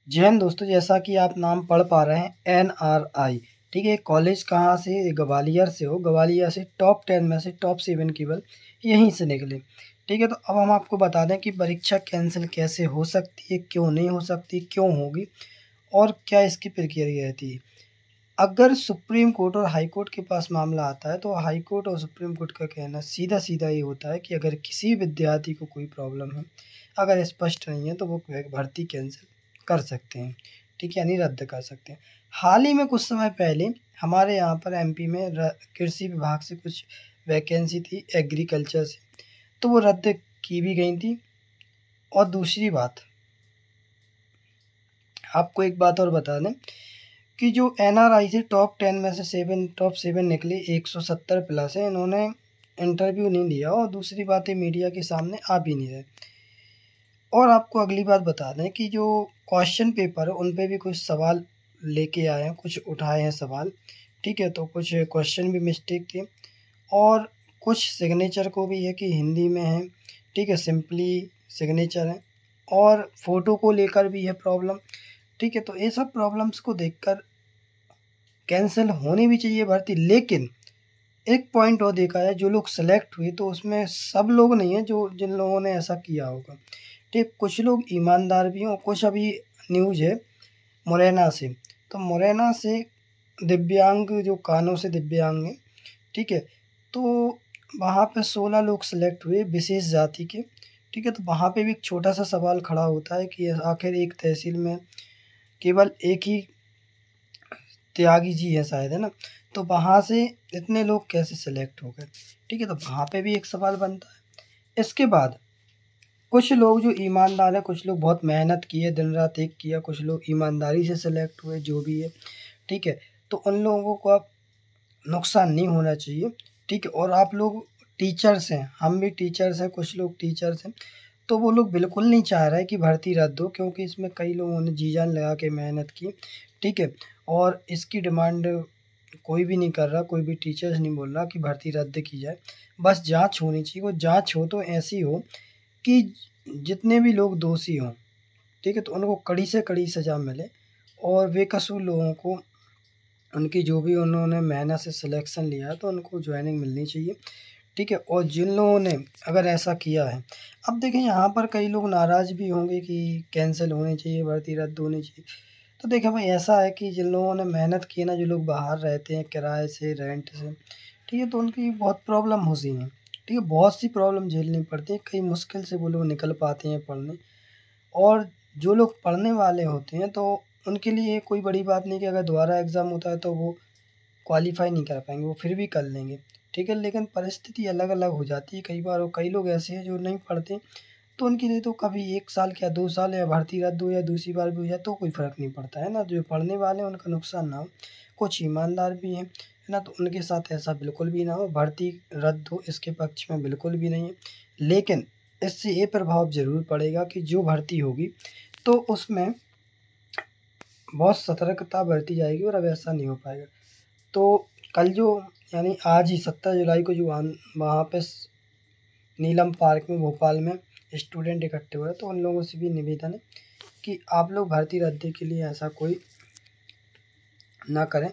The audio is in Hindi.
जय हिंद दोस्तों, जैसा कि आप नाम पढ़ पा रहे हैं एनआरआई। ठीक है, कॉलेज कहाँ से? ग्वालियर से हो। ग्वालियर से टॉप 10 में से टॉप 7 केवल यहीं से निकले। ठीक है, तो अब हम आपको बता दें कि परीक्षा कैंसिल कैसे हो सकती है, क्यों नहीं हो सकती, क्यों होगी और क्या इसकी प्रक्रिया रहती है। अगर सुप्रीम कोर्ट और हाई कोर्ट के पास मामला आता है तो हाई कोर्ट और सुप्रीम कोर्ट का कहना सीधा सीधा ये होता है कि अगर किसी विद्यार्थी को कोई प्रॉब्लम है, अगर स्पष्ट नहीं है, तो वो भर्ती कैंसिल कर सकते हैं। ठीक है, यानी रद्द कर सकते हैं। हाल ही में कुछ समय पहले हमारे यहाँ पर एमपी में कृषि विभाग से कुछ वैकेंसी थी एग्रीकल्चर से, तो वो रद्द की भी गई थी। और दूसरी बात, आपको एक बात और बता दें कि जो एनआरआई से टॉप 10 में से टॉप 7 निकले, 170 प्लस है, इन्होंने इंटरव्यू नहीं दिया और दूसरी बात है मीडिया के सामने आ भी नहीं रहे। और आपको अगली बात बता दें कि जो क्वेश्चन पेपर है उन पे भी कुछ सवाल लेके आए हैं, कुछ उठाए हैं सवाल। ठीक है, तो कुछ क्वेश्चन भी मिस्टेक थे और कुछ सिग्नेचर को भी है कि हिंदी में है। ठीक है, सिंपली सिग्नेचर है और फ़ोटो को लेकर भी है प्रॉब्लम। ठीक है, तो ये सब प्रॉब्लम्स को देखकर कैंसिल होनी भी चाहिए भर्ती। लेकिन एक पॉइंट और देखा है, जो लोग सेलेक्ट हुए तो उसमें सब लोग नहीं है जो जिन लोगों ने ऐसा किया होगा। ठीक, कुछ लोग ईमानदार भी हैं और कुछ अभी न्यूज़ है मुरैना से, तो मुरैना से दिव्यांग, जो कानों से दिव्यांग हैं। ठीक है, तो वहाँ पे 16 लोग सेलेक्ट हुए विशेष जाति के। ठीक है, तो वहाँ पे भी एक छोटा सा सवाल खड़ा होता है कि आखिर एक तहसील में केवल एक ही त्यागी जी है शायद, है ना, तो वहाँ से इतने लोग कैसे सेलेक्ट हो गए। ठीक है, तो वहाँ पे भी एक सवाल बनता है। इसके बाद कुछ लोग जो ईमानदार है, कुछ लोग बहुत मेहनत की है, दिन रात एक किया, कुछ लोग ईमानदारी से सेलेक्ट हुए, जो भी है। ठीक है, तो उन लोगों को अब नुकसान नहीं होना चाहिए। ठीक है, और आप लोग टीचर्स हैं, हम भी टीचर्स हैं, कुछ लोग टीचर्स हैं, तो वो लोग बिल्कुल नहीं चाह रहे कि भर्ती रद्द हो, क्योंकि इसमें कई लोगों ने जी जान लगा के मेहनत की। ठीक है, और इसकी डिमांड कोई भी नहीं कर रहा, कोई भी टीचर्स नहीं बोल रहा कि भर्ती रद्द की जाए। बस जांच होनी चाहिए, वो जांच हो तो ऐसी हो कि जितने भी लोग दोषी हों, ठीक है, तो उनको कड़ी से कड़ी सज़ा मिले और बेकसूर लोगों को उनकी जो भी उन्होंने मेहनत से सिलेक्शन लिया है तो उनको जॉइनिंग मिलनी चाहिए। ठीक है, और जिन लोगों ने अगर ऐसा किया है, अब देखें यहाँ पर कई लोग नाराज़ भी होंगे कि कैंसिल होनी चाहिए, भर्ती रद्द होनी चाहिए। तो देखिए भाई, ऐसा है कि जिन लोगों ने मेहनत की है ना, जो लोग बाहर रहते हैं किराए से, रेंट से, ठीक है, तो उनकी बहुत प्रॉब्लम होती हैं। ठीक है, बहुत सी प्रॉब्लम झेलनी पड़ती है, कई मुश्किल से वो लोग निकल पाते हैं पढ़ने। और जो लोग पढ़ने वाले होते हैं तो उनके लिए कोई बड़ी बात नहीं कि अगर दोबारा एग्ज़ाम होता है तो वो क्वालीफाई नहीं कर पाएंगे, वो फिर भी कर लेंगे। ठीक है, लेकिन परिस्थिति अलग अलग हो जाती है कई बार, और कई लोग ऐसे हैं जो नहीं पढ़ते, तो उनके लिए तो कभी 1 साल क्या 2 साल या भर्ती रद्द हो या दूसरी बार भी हो जाए तो कोई फ़र्क नहीं पड़ता है ना। जो पढ़ने वाले हैं उनका नुकसान ना हो। कुछ ईमानदार भी हैं, है ना, तो उनके साथ ऐसा बिल्कुल भी ना हो, भर्ती रद्द हो इसके पक्ष में बिल्कुल भी नहीं है। लेकिन इससे ये प्रभाव ज़रूर पड़ेगा कि जो भर्ती होगी तो उसमें बहुत सतर्कता बरती जाएगी और अब ऐसा नहीं हो पाएगा। तो कल जो, यानी आज ही 17 जुलाई को जो वहाँ पे नीलम पार्क में भोपाल में स्टूडेंट इकट्ठे हुए, तो उन लोगों से भी निवेदन है कि आप लोग भर्ती रद्द के लिए ऐसा कोई ना करें।